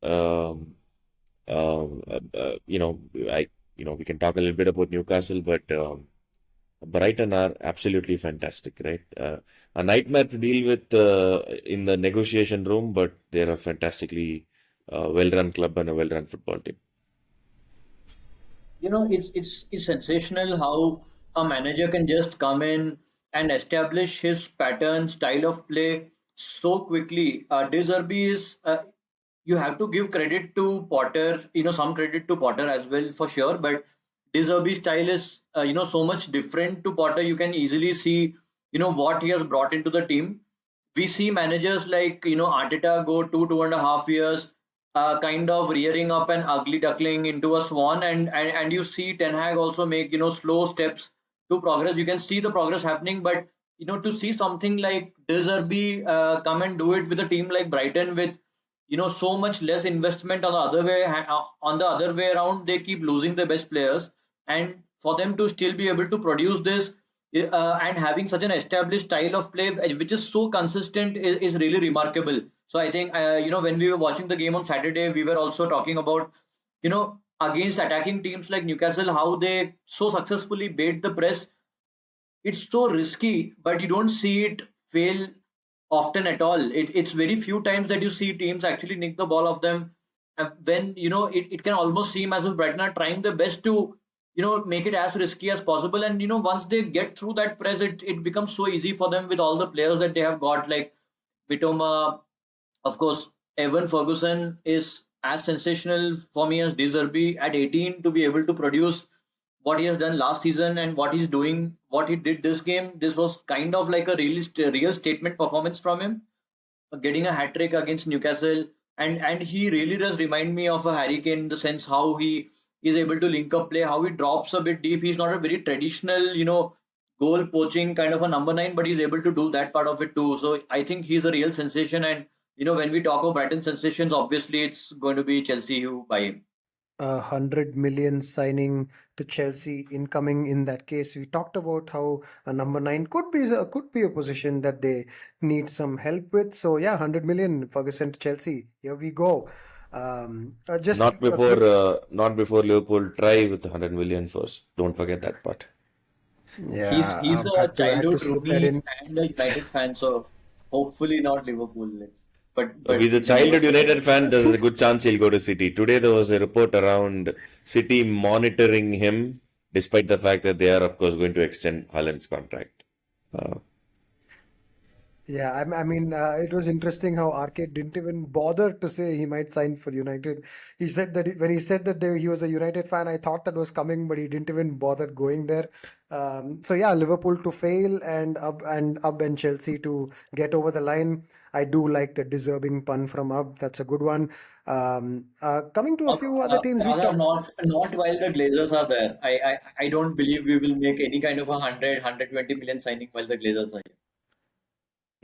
I we can talk a little bit about Newcastle, but Brighton are absolutely fantastic, right? A nightmare to deal with in the negotiation room, but they're a fantastically well-run club and a well-run football team. It's sensational how a manager can just come in and establish his pattern, style of play so quickly. De Zerbi is you have to give credit to Potter, some credit to Potter as well for sure, but De Zerbi's style is so much different to Potter. You can easily see what he has brought into the team. We see managers like Arteta go 2.5 years, kind of rearing up an ugly duckling into a swan, and you see Ten Hag also make slow steps to progress. You can see the progress happening, but to see something like De Zerbi come and do it with a team like Brighton with so much less investment on the other way around, they keep losing the best players, and for them to still be able to produce this and having such an established style of play which is so consistent is really remarkable. So I think when we were watching the game on Saturday, we were also talking about against attacking teams like Newcastle, how they so successfully bait the press. It's so risky, but you don't see it fail often at all. It's very few times that you see teams actually nick the ball off them. And when it can almost seem as if Brighton are trying their best to make it as risky as possible. And once they get through that press, it becomes so easy for them with all the players that they have got, like Bitoma, of course. Evan Ferguson is as sensational for me as De Zerbi at 18 to be able to produce what he has done last season and what he's doing, what he did this game. This was kind of like a real statement performance from him, getting a hat trick against Newcastle, and he really does remind me of a Harry Kane in the sense how he is able to link up play, how he drops a bit deep. He's not a very traditional, goal poaching kind of a number nine, but he's able to do that part of it too. So I think he's a real sensation, and when we talk of Brighton sensations, obviously it's going to be Chelsea who buy him. 100 million signing to Chelsea incoming in that case. We talked about how a number nine could be a position that they need some help with. So yeah, 100 million Ferguson to Chelsea. Here we go. Just Not a quick. before Liverpool try with 100 million first. Don't forget that part. He's Yeah, a had to childhood slip that Rooney in. and a United fan, so hopefully not Liverpool. If But he's a we can never childhood say never. United fan, there's a good chance he'll go to City. Today there was a report around City monitoring him, despite the fact that they are, of course, going to extend Haaland's contract. Uh, Yeah, I mean, it was interesting how Arcade didn't even bother to say he might sign for United. He said that when he said that he was a United fan, I thought that was coming, but he didn't even bother going there. So yeah, Liverpool to fail and Chelsea to get over the line. I do like the deserving pun from Up. That's a good one. Coming to a few other teams, we Rather talked. not while the Glazers are there. I don't believe we will make any kind of a 120 million signing while the Glazers are here.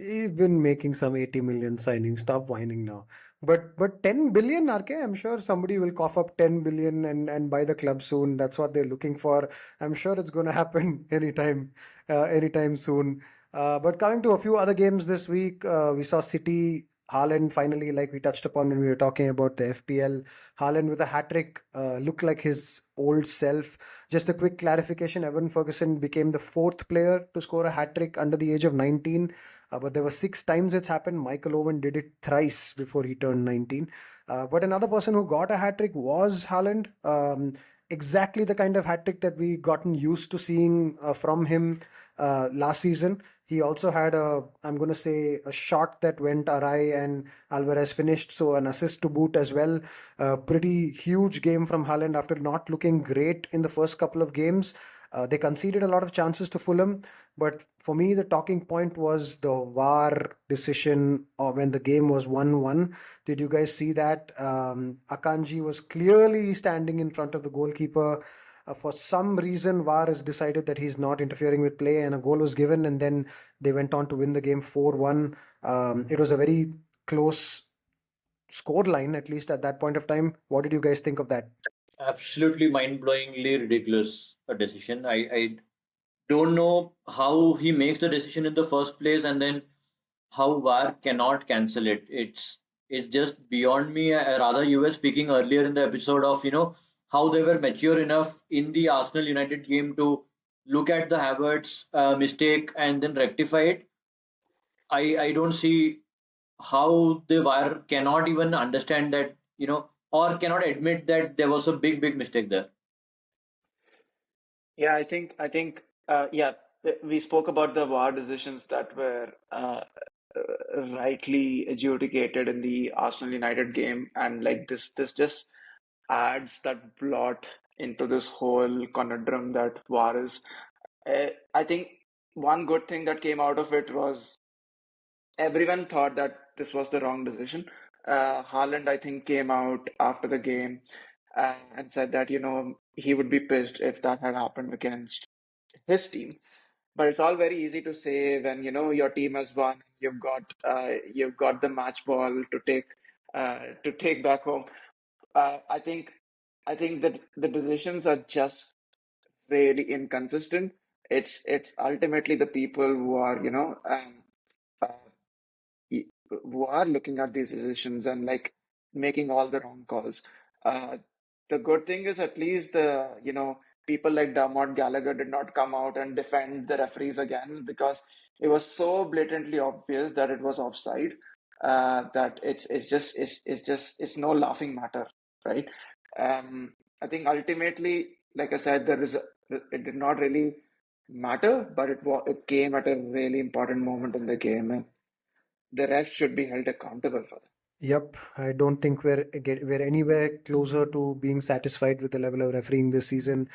You've been making some 80 million signings. Stop whining now. But 10 billion, RK, I'm sure somebody will cough up 10 billion and buy the club soon. That's what they're looking for. I'm sure it's going to happen anytime soon. But coming to a few other games this week, we saw City, Haaland finally, like we touched upon when we were talking about the FPL. Haaland with a hat trick, looked like his old self. Just a quick clarification: Evan Ferguson became the fourth player to score a hat trick under the age of 19. But there were 6 times it's happened. Michael Owen did it thrice before he turned 19. But another person who got a hat trick was Haaland. Exactly the kind of hat trick that we gotten used to seeing from him last season. He also had I'm going to say, a shot that went awry and Alvarez finished. So an assist to boot as well. Pretty huge game from Haaland after not looking great in the first couple of games. They conceded a lot of chances to Fulham, but for me, the talking point was the VAR decision when the game was 1-1. Did you guys see that? Akanji was clearly standing in front of the goalkeeper. For some reason, VAR has decided that he's not interfering with play, and a goal was given, and then they went on to win the game 4-1. It was a very close score line, at least at that point of time. What did you guys think of that? Absolutely mind-blowingly ridiculous. a decision. I don't know how he makes the decision in the first place, and then how VAR cannot cancel it. It's just beyond me. Rather, you were speaking earlier in the episode of how they were mature enough in the Arsenal United game to look at the Havertz mistake and then rectify it. I don't see how the VAR cannot even understand that or cannot admit that there was a big mistake there. Yeah, I think yeah, we spoke about the VAR decisions that were rightly adjudicated in the Arsenal United game, and like this just adds that blot into this whole conundrum that VAR is. I think one good thing that came out of it was everyone thought that this was the wrong decision. Haaland, I think, came out after the game and said that, he would be pissed if that had happened against his team. But it's all very easy to say when, your team has won, you've got the match ball to take back home. I think that the decisions are just really inconsistent. It's ultimately the people who are, uh, who are looking at these decisions and like making all the wrong calls. Uh, the good thing is at least people like Dermot Gallagher did not come out and defend the referees again because it was so blatantly obvious that it was offside, that it's no laughing matter, right? I think ultimately, like I said, it did not really matter, but it came at a really important moment in the game, and the rest should be held accountable for that. Yep, I don't think we're anywhere closer to being satisfied with the level of refereeing this season.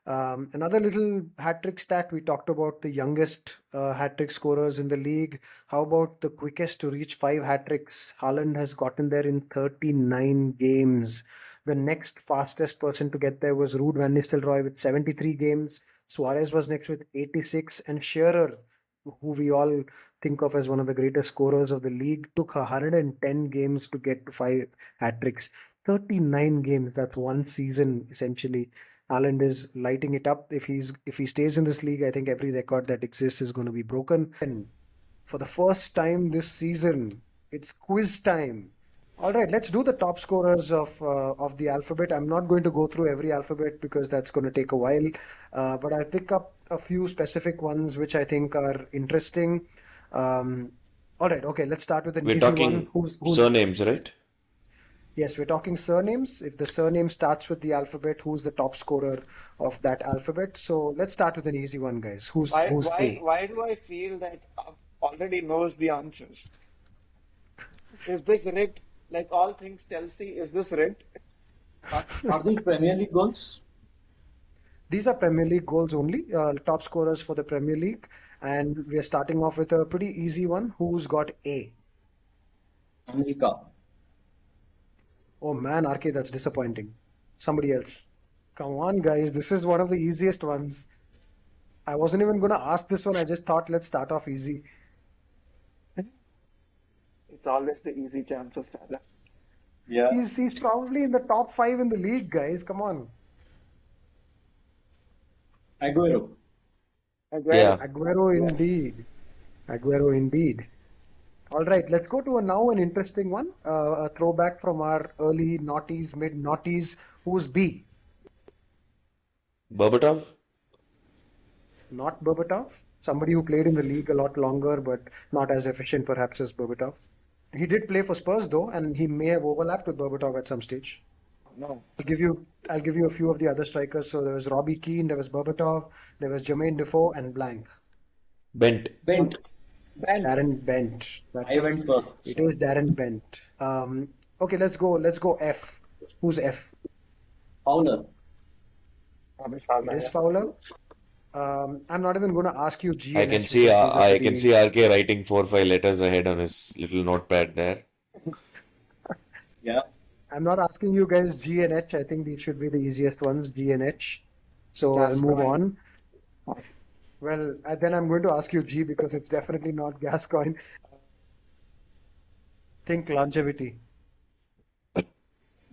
Another little hat trick stat, we talked about the youngest hat trick scorers in the league. How about the quickest to reach 5 hat tricks? Haaland has gotten there in 39 games. The next fastest person to get there was Ruud van Nistelrooy with 73 games. Suarez was next with 86, and Shearer, who we all think of as one of the greatest scorers of the league, took 110 games to get to 5 hat tricks. 39 games, that's one season essentially. Haaland is lighting it up. If he stays in this league, I think every record that exists is going to be broken. And for the first time this season, it's quiz time. All right, let's do the top scorers of the alphabet. I'm not going to go through every alphabet because that's going to take a while, but I'll pick up a few specific ones which I think are interesting. Um, all right, okay, let's start with an We're easy one. talking Who's surnames, right? Yes, we're talking surnames. If the surname starts with the alphabet, who's the top scorer of that alphabet? So let's start with an easy one, guys. Who's Why, who's why, A? why do I feel that already knows the answers? Is this rigged? Like all things Chelsea, is this rigged? Are these Premier League goals? These are Premier League goals only, top scorers for the Premier League. And we're starting off with a pretty easy one. Who's got A? Anelka. Oh man, RK, that's disappointing. Somebody else. Come on, guys. This is one of the easiest ones. I wasn't even going to ask this one. I just thought let's start off easy. It's always the easy chances, Salah. Yeah. He's probably in the top 5 in the league, guys. Come on. Aguero. Aguero. Yeah. Aguero Yes. indeed. Aguero indeed. All right, let's go to now an interesting one. A throwback from our early noughties, mid noughties. Who's B? Berbatov? Not Berbatov. Somebody who played in the league a lot longer, but not as efficient perhaps as Berbatov. He did play for Spurs though, and he may have overlapped with Berbatov at some stage. No. I'll give you a few of the other strikers. So there was Robbie Keane, there was Berbatov, there was Jermaine Defoe, and blank. Bent. Bent. Bent. Darren Bent. I went first. It is Darren Bent. Okay, let's go. Let's go F. Who's F? Fowler. Rubbish It Fowler, is yeah. Fowler. I'm not even going to ask you G I and can H see because these are I can see pretty. RK writing 4 5 letters ahead on his little notepad there. Yeah. I'm not asking you guys G and H. I think these should be the easiest ones, G and H. So I'll move Gascoigne. on. Well, then I'm going to ask you G because it's definitely not Gascoigne. Think longevity.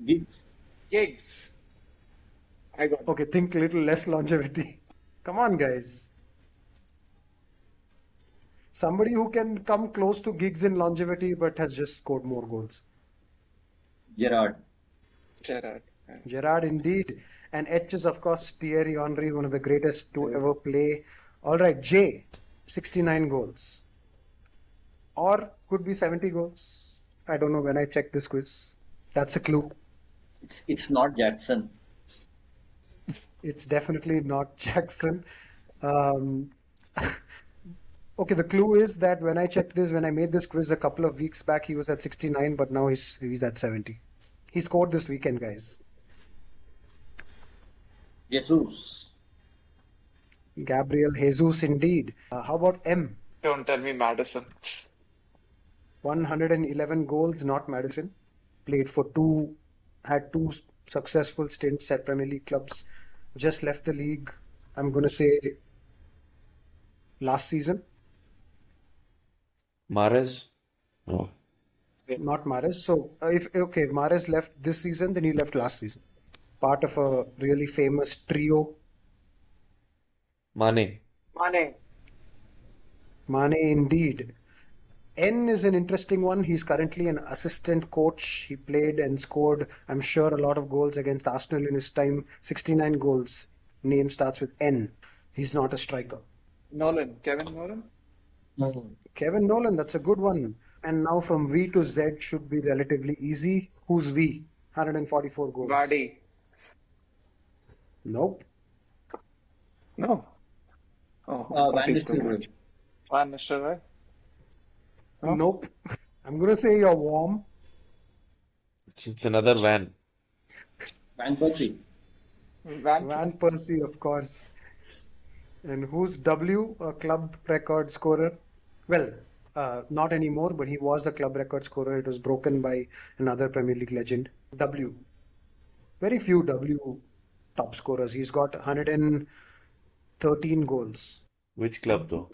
Giggs. Giggs. I got it. Okay, think little less longevity. Come on, guys. Somebody who can come close to gigs in longevity but has just scored more goals. Gerard. Gerard. Gerard, indeed. And H is, of course, Thierry Henry, one of the greatest to ever play. All right, J, 69 goals. Or could be 70 goals. I don't know when I checked this quiz. That's a clue. It's not Jackson. It's definitely not Jackson. Um, okay, the clue is that when I checked this, when I made this quiz a couple of weeks back, he was at 69, but now he's at 70. He scored this weekend, guys. Jesus. Gabriel Jesus, indeed. How about M? Don't tell me Madison. 111 goals, not Madison. Played for had two successful stints at Premier League clubs. Just left the league, I'm going to say, last season. Mahrez? No. Not Mahrez. So, if Mahrez left this season, then he left last season. Part of a really famous trio. Mane. Mane. Mane, indeed. N is an interesting one. He's currently an assistant coach. He played and scored, I'm sure, a lot of goals against Arsenal in his time. 69 goals. Name starts with N. He's not a striker. Nolan. Kevin Nolan. Kevin Nolan, that's a good one. And now from V to Z should be relatively easy. Who's V? 144 goals. Vardy. Nope. No. Oh, Van 42. Nistelrooy. Van Nistelrooy. No? Nope. I'm going to say you're warm. It's another van. Van Persie. Van Persie, of course. And who's W? A club record scorer? Well, not anymore, but he was the club record scorer. It was broken by another Premier League legend. W. Very few W top scorers. He's got 113 goals. Which club though?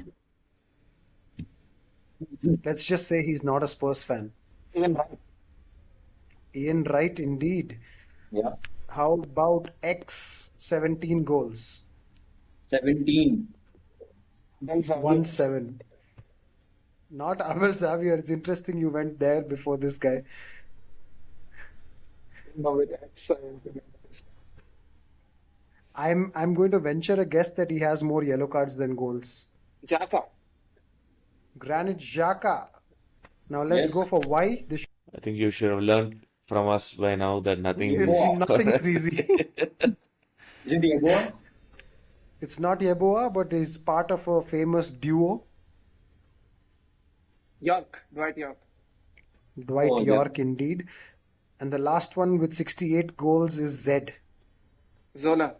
Let's just say he's not a Spurs fan. Even right. Ian Wright, indeed. Yeah. How about X? 17 goals. 17. 1-7. Not Abel Xavier. It's interesting you went there before this guy. No, with X. I'm going to venture a guess that he has more yellow cards than goals. Xhaka. Granit Xhaka. Now let's Yes. go for Y. I think you should have learned from us by now that nothing is It's easy. nothing is easy. Is it Yeboah? It's not Yeboah, but is part of a famous duo. York. Dwight York. Dwight Oh, yeah. York, indeed. And the last one with 68 goals is Z. Zola.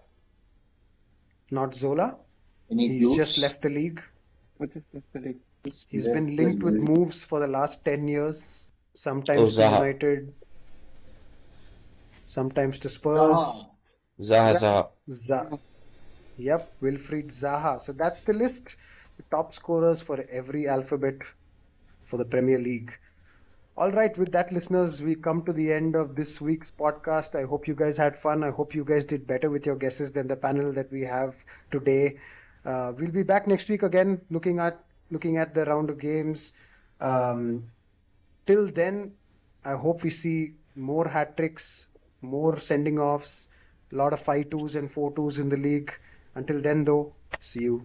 Not Zola. Any He's clues? just left the league. What is this? The league? He's Left been the linked with league. moves for the last 10 years. Sometimes to Zaha. United, sometimes to Spurs. Ah, Zaha. Yep, Wilfried Zaha. So that's the list. The top scorers for every alphabet for the Premier League. All right, with that, listeners, we come to the end of this week's podcast. I hope you guys had fun. I hope you guys did better with your guesses than the panel that we have today. We'll be back next week again, looking at the round of games. Till then, I hope we see more hat tricks, more sending offs, a lot of 5-2s and 4-2s in the league. Until then, though, see you.